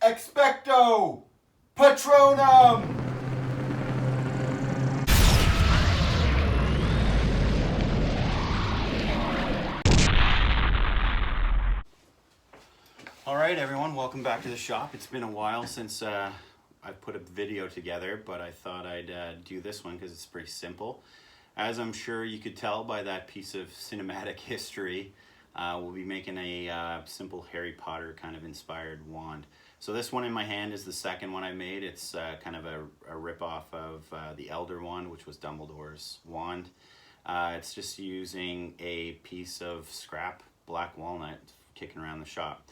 Expecto Patronum! Alright everyone, welcome back to the shop. It's been a while since I put a video together, but I thought I'd do this one because it's pretty simple. As I'm sure you could tell by that piece of cinematic history, we'll be making a simple Harry Potter kind of inspired wand. So this one in my hand is the second one I made. It's kind of a rip-off of the Elder wand, which was Dumbledore's wand. It's just using a piece of scrap black walnut kicking around the shop.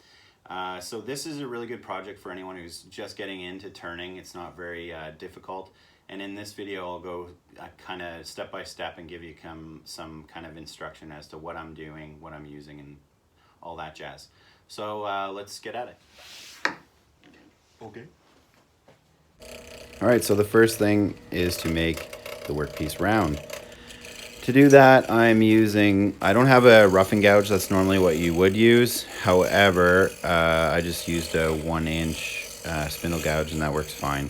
So this is a really good project for anyone who's just getting into turning. It's not very difficult. And in this video, I'll go kind of step by step and give you some kind of instruction as to what I'm doing, what I'm using, and all that jazz. So let's get at it. Okay. All right, so the first thing is to make the workpiece round. To do that, I'm using, I don't have a roughing gouge, that's normally what you would use. However, I just used a 1-inch spindle gouge and that works fine.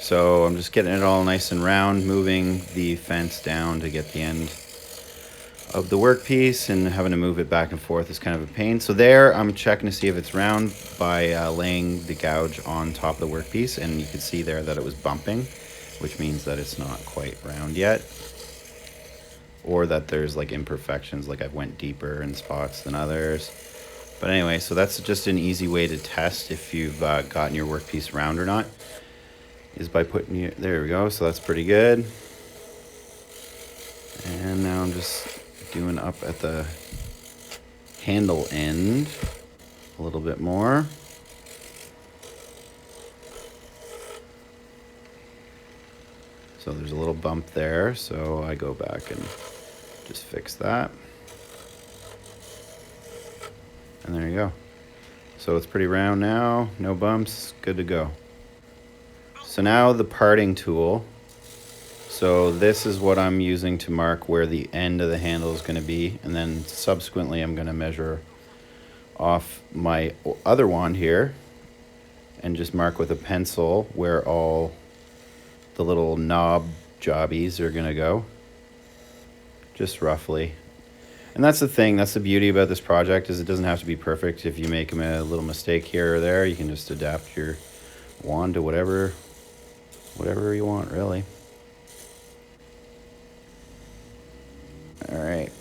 So I'm just getting it all nice and round, moving the fence down to get the end of the workpiece, and having to move it back and forth is kind of a pain. So there, I'm checking to see if it's round by laying the gouge on top of the workpiece, and you can see there that it was bumping, which means that it's not quite round yet, or that there's like imperfections, like I've went deeper in spots than others. But anyway, so that's just an easy way to test if you've gotten your workpiece round or not, is by putting your, there we go, so that's pretty good. And now I'm just doing up at the handle end a little bit more. So there's a little bump there, so I go back and just fix that. And there you go. So it's pretty round now, no bumps, good to go. So now the parting tool. So this is what I'm using to mark where the end of the handle is going to be, and then subsequently I'm going to measure off my other wand here and just mark with a pencil where all the little knob jobbies are going to go, just roughly. And that's the thing, that's the beauty about this project, is it doesn't have to be perfect. If you make a little mistake here or there, you can just adapt your wand to whatever you want, really. All right.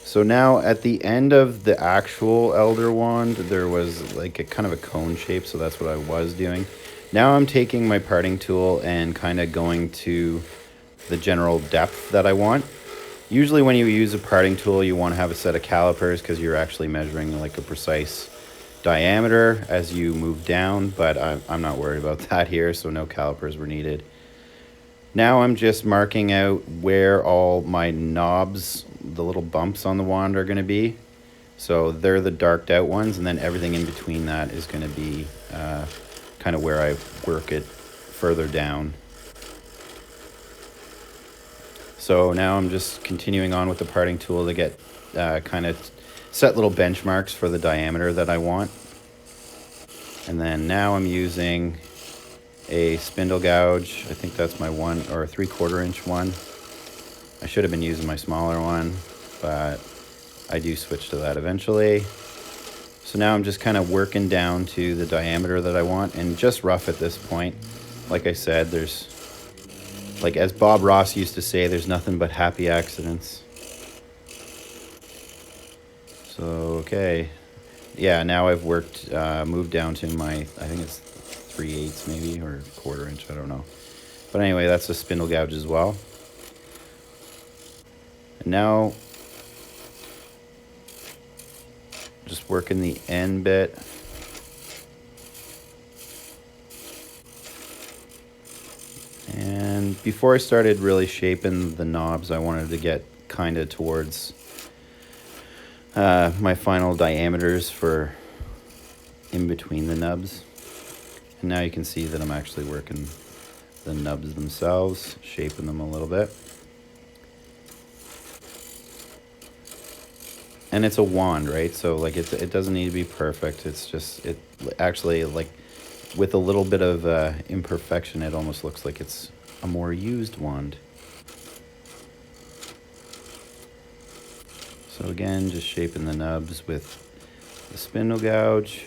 So now at the end of the actual Elder wand, there was like a kind of a cone shape, so that's what I was doing. Now I'm taking my parting tool and kind of going to the general depth that I want. Usually when you use a parting tool, you want to have a set of calipers because you're actually measuring like a precise diameter as you move down, but I'm not worried about that here, so no calipers were needed. Now I'm just marking out where all my knobs, the little bumps on the wand, are going to be. So they're the darked out ones, and then everything in between that is going to be kind of where I work it further down. So now I'm just continuing on with the parting tool to get kind of set little benchmarks for the diameter that I want. And then now I'm using a spindle gouge. I think that's my 1 or 3/4 inch one. I should have been using my smaller one, but I do switch to that eventually. So now I'm just kind of working down to the diameter that I want, and just rough at this point. Like I said, there's, like as Bob Ross used to say, there's nothing but happy accidents. So, okay. Yeah, now I've worked, moved down to my, I think it's 3/8 maybe, or 1/4 inch, I don't know. But anyway, that's a spindle gouge as well. And now, just working the end bit. And before I started really shaping the knobs, I wanted to get kind of towards my final diameters for in between the nubs. And now you can see that I'm actually working the nubs themselves, shaping them a little bit. And it's a wand, right? So like it doesn't need to be perfect. It's just, it actually, like, with a little bit of imperfection, it almost looks like it's a more used wand. So again, just shaping the nubs with the spindle gouge.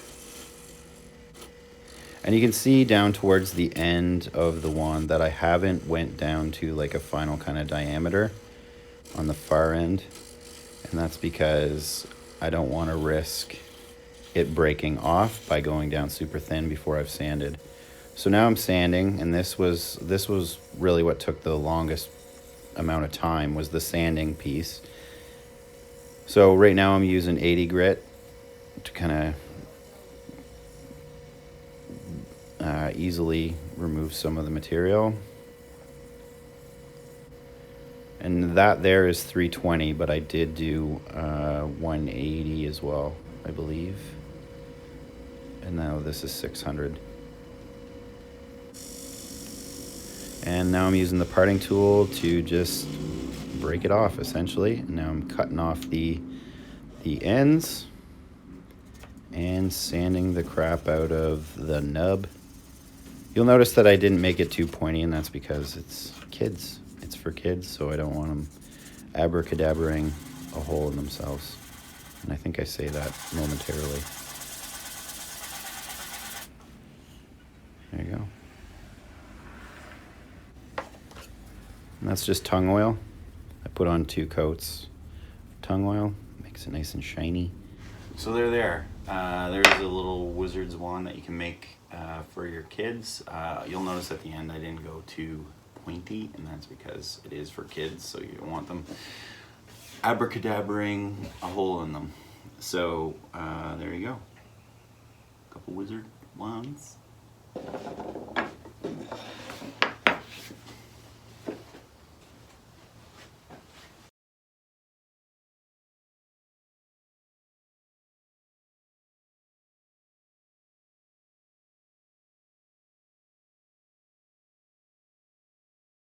And you can see down towards the end of the wand that I haven't went down to like a final kind of diameter on the far end. And that's because I don't want to risk it breaking off by going down super thin before I've sanded. So now I'm sanding, and this was really what took the longest amount of time, was the sanding piece. So right now I'm using 80 grit to kind of easily remove some of the material. And that there is 320, but I did do 180 as well, I believe. And now this is 600. And now I'm using the parting tool to just break it off, essentially. And now I'm cutting off the ends and sanding the crap out of the nub. You'll notice that I didn't make it too pointy, and that's because it's kids. It's for kids, so I don't want them abracadabering a hole in themselves. And I think I say that momentarily. There you go. And that's just tongue oil. I put on 2 coats of tongue oil. Makes it nice and shiny. So they're there. There's a little wizard's wand that you can make for your kids. You'll notice at the end I didn't go too pointy, and that's because it is for kids, so you don't want them abracadabering a hole in them. So there you go. A couple wizard wands.